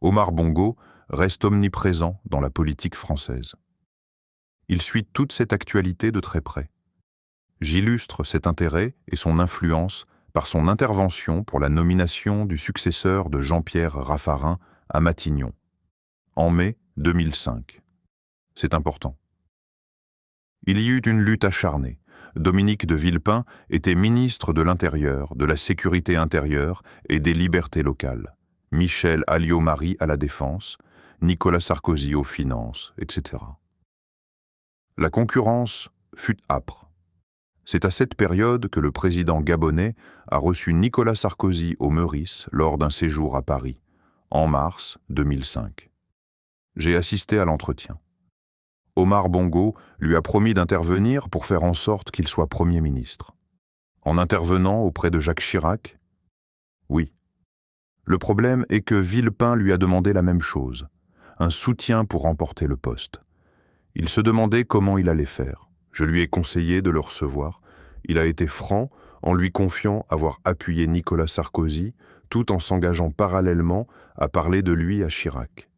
Omar Bongo reste omniprésent dans la politique française. Il suit toute cette actualité de très près. J'illustre cet intérêt et son influence par son intervention pour la nomination du successeur de Jean-Pierre Raffarin à Matignon, en mai 2005. C'est important. Il y eut une lutte acharnée. Dominique de Villepin était ministre de l'Intérieur, de la Sécurité intérieure et des Libertés locales. Michel Alliot-Marie à la Défense, Nicolas Sarkozy aux Finances, etc. La concurrence fut âpre. C'est à cette période que le président gabonais a reçu Nicolas Sarkozy au Meurice lors d'un séjour à Paris, en mars 2005. J'ai assisté à l'entretien. Omar Bongo lui a promis d'intervenir pour faire en sorte qu'il soit Premier ministre. En intervenant auprès de Jacques Chirac? Oui. Le problème est que Villepin lui a demandé la même chose, un soutien pour remporter le poste. Il se demandait comment il allait faire. Je lui ai conseillé de le recevoir. Il a été franc en lui confiant avoir appuyé Nicolas Sarkozy tout en s'engageant parallèlement à parler de lui à Chirac.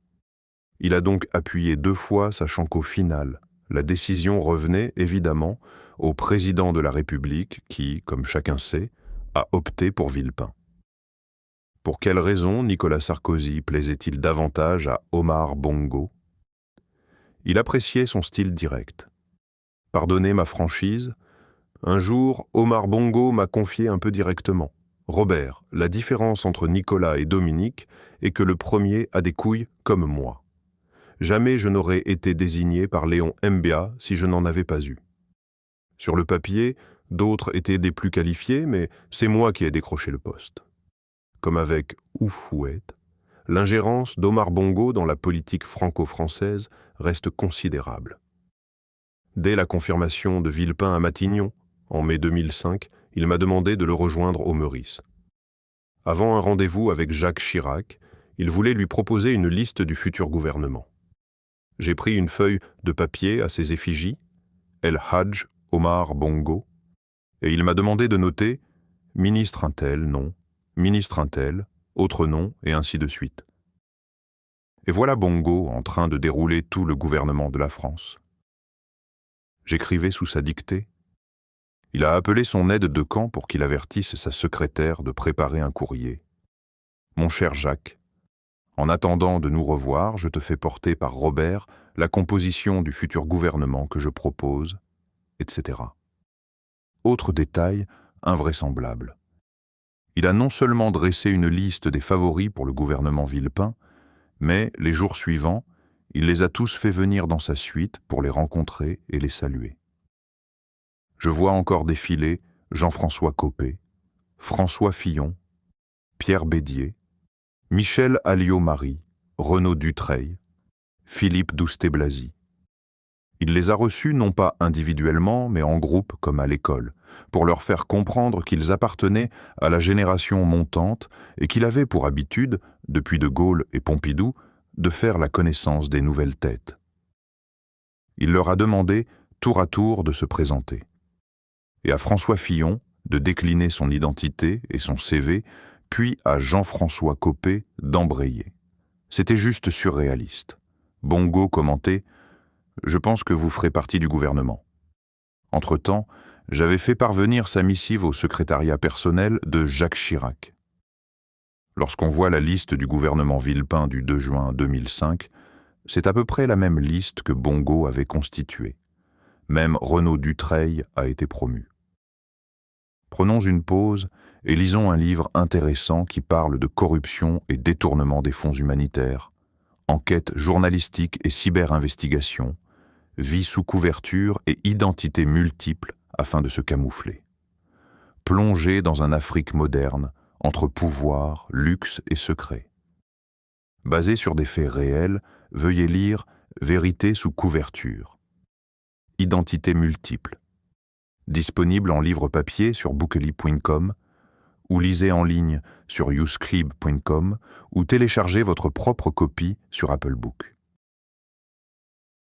Il a donc appuyé 2 fois, sachant qu'au final, la décision revenait évidemment au président de la République qui, comme chacun sait, a opté pour Villepin. Pour quelle raison Nicolas Sarkozy plaisait-il davantage à Omar Bongo? Il appréciait son style direct. Pardonnez ma franchise, un jour, Omar Bongo m'a confié un peu directement. Robert, la différence entre Nicolas et Dominique est que le premier a des couilles comme moi. Jamais je n'aurais été désigné par Léon Mbia si je n'en avais pas eu. Sur le papier, d'autres étaient des plus qualifiés, mais c'est moi qui ai décroché le poste. Comme avec Oufouette, l'ingérence d'Omar Bongo dans la politique franco-française reste considérable. Dès la confirmation de Villepin à Matignon, en mai 2005, il m'a demandé de le rejoindre au Meurice. Avant un rendez-vous avec Jacques Chirac, il voulait lui proposer une liste du futur gouvernement. J'ai pris une feuille de papier à ses effigies, El Hadj Omar Bongo, et il m'a demandé de noter « ministre un tel, non, ministre un tel, autre nom, et ainsi de suite ». Et voilà Bongo en train de dérouler tout le gouvernement de la France. J'écrivais sous sa dictée. Il a appelé son aide de camp pour qu'il avertisse sa secrétaire de préparer un courrier. « Mon cher Jacques, en attendant de nous revoir, je te fais porter par Robert la composition du futur gouvernement que je propose, etc. » Autre détail invraisemblable. Il a non seulement dressé une liste des favoris pour le gouvernement Villepin, mais, les jours suivants, il les a tous fait venir dans sa suite pour les rencontrer et les saluer. Je vois encore défiler Jean-François Copé, François Fillon, Pierre Bédier, Michel Alliot-Marie, Renaud Dutreil, Philippe Douste-Blazy. Il les a reçus non pas individuellement, mais en groupe comme à l'école, pour leur faire comprendre qu'ils appartenaient à la génération montante et qu'il avait pour habitude, depuis De Gaulle et Pompidou, de faire la connaissance des nouvelles têtes. Il leur a demandé, tour à tour, de se présenter. Et à François Fillon, de décliner son identité et son CV, puis à Jean-François Copé d'embrayer. C'était juste surréaliste. Bongo commentait « Je pense que vous ferez partie du gouvernement ». Entre-temps, j'avais fait parvenir sa missive au secrétariat personnel de Jacques Chirac. Lorsqu'on voit la liste du gouvernement Villepin du 2 juin 2005, c'est à peu près la même liste que Bongo avait constituée. Même Renaud Dutreil a été promu. Prenons une pause et lisons un livre intéressant qui parle de corruption et détournement des fonds humanitaires, enquête journalistique et cyber-investigation, vie sous couverture et identité multiple afin de se camoufler. Plongé dans un Afrique moderne, entre pouvoir, luxe et secret. Basé sur des faits réels, veuillez lire Vérité sous couverture. Identité multiple. Disponible en livre papier sur bookely.com ou lisez en ligne sur youscribe.com ou téléchargez votre propre copie sur Apple Book.